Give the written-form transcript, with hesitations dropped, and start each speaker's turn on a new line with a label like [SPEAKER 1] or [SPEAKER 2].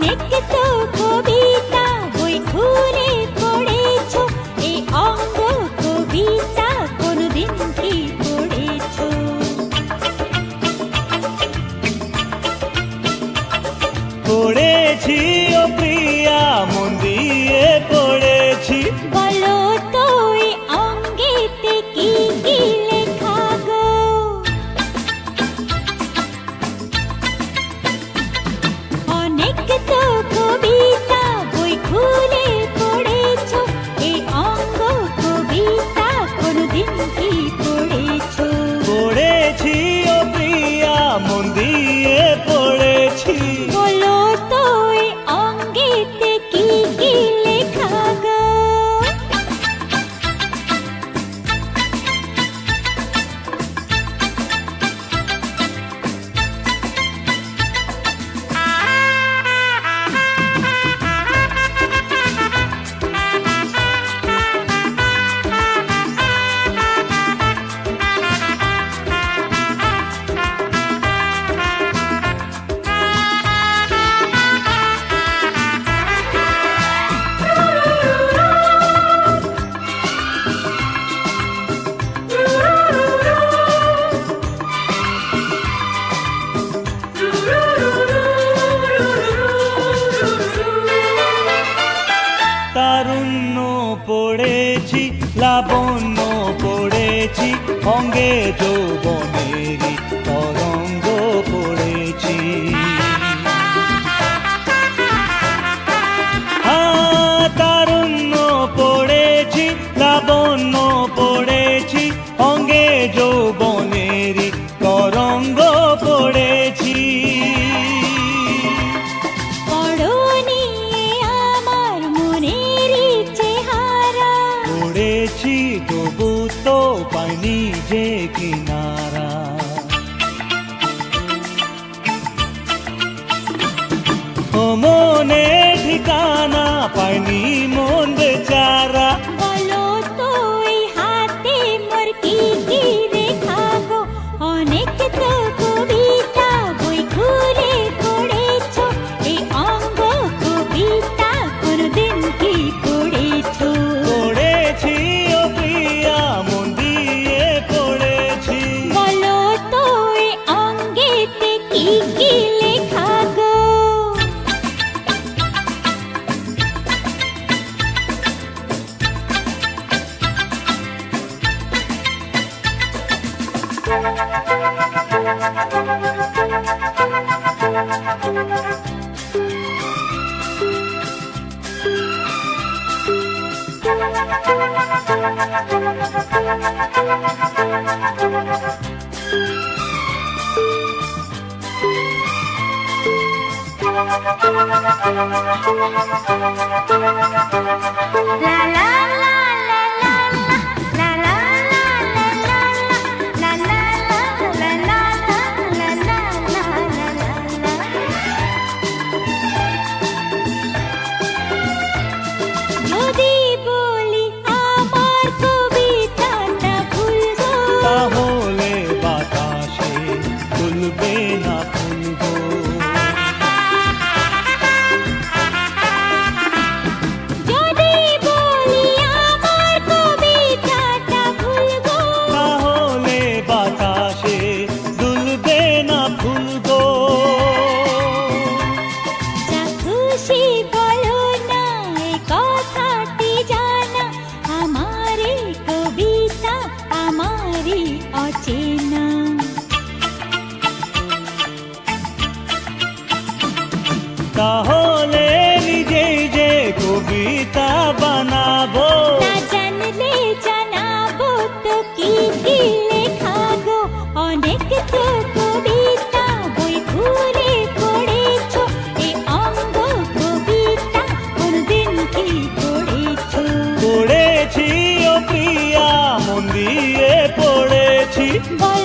[SPEAKER 1] অনেক তো কবিতা বই খুলে পড়েছো, এই অঙ্গ কবিতা কোনদিন কি পড়েছো?
[SPEAKER 2] পড়েছি ও প্রিয়া, মন দিয়ে পড়েছি।
[SPEAKER 1] বলো তো এই অঙ্গেতে কি কি লেখা গো? অনেক তো কবিতা বই খুলে পড়েছো, এই অঙ্গ কবিতা কোনদিন কি পড়েছো?
[SPEAKER 2] পড়েছি ও প্রিয়া, মন দিয়ে পড়েছি।
[SPEAKER 1] বলো তো এই অঙ্গেতে কি কি লেখা গো?
[SPEAKER 2] তারুণ্য পড়েছি, লাবণ্য পড়েছি, অঙ্গে যৌবনেরই তরঙ্গ পড়েছি। তারুণ্য পড়েছি, লাবণ্য পড়েছি, অঙ্গে যৌবনেরই তরঙ্গ পড়েছি।
[SPEAKER 1] পড়নি আমার মনেরই চেহারা,
[SPEAKER 2] পড়েছি তবু তো পাইনি যে কিনারা। ও মনে ঠিকানা পাইনি মন বেচারা।
[SPEAKER 1] বলো তো এই হাতে মোর কি কি রেখা গো? অনেক তো কবিতা বই খুলে পড়েছো, এই অঙ্গ কবিতা কোনদিন কি পড়েছো?
[SPEAKER 2] পড়েছি ও প্রিয়া, মন দিয়ে পড়েছি।
[SPEAKER 1] বলো তো এই অঙ্গেতে কি কি লেখা গো? La la la la la la la la la la la la la la. যদি বলি আমার কবিতাটা ভুলবো,
[SPEAKER 2] তাহলে বাতাসে তুলবে না ফুলবো।
[SPEAKER 1] যদি বলি আমার কবিতাটা ভুলবো,
[SPEAKER 2] তাহলে বাতাসে দুলবে না ফুলবো।
[SPEAKER 1] যা খুশি বলো না এই কথাটি জানা, আমারই কবিতা আমারই অচেনা।
[SPEAKER 2] তাহলে নিজেই যে কবিতা বানাবো।
[SPEAKER 1] না জানলে জানাবো তো কি কি লেখা গো? অনেক তো কবিতা বই খুলে পড়েছো, এই অঙ্গ কবিতা কোনদিন কি পড়েছো?
[SPEAKER 2] পড়েছি ও প্রিয়া, মন দিয়ে পড়েছি।
[SPEAKER 1] বলো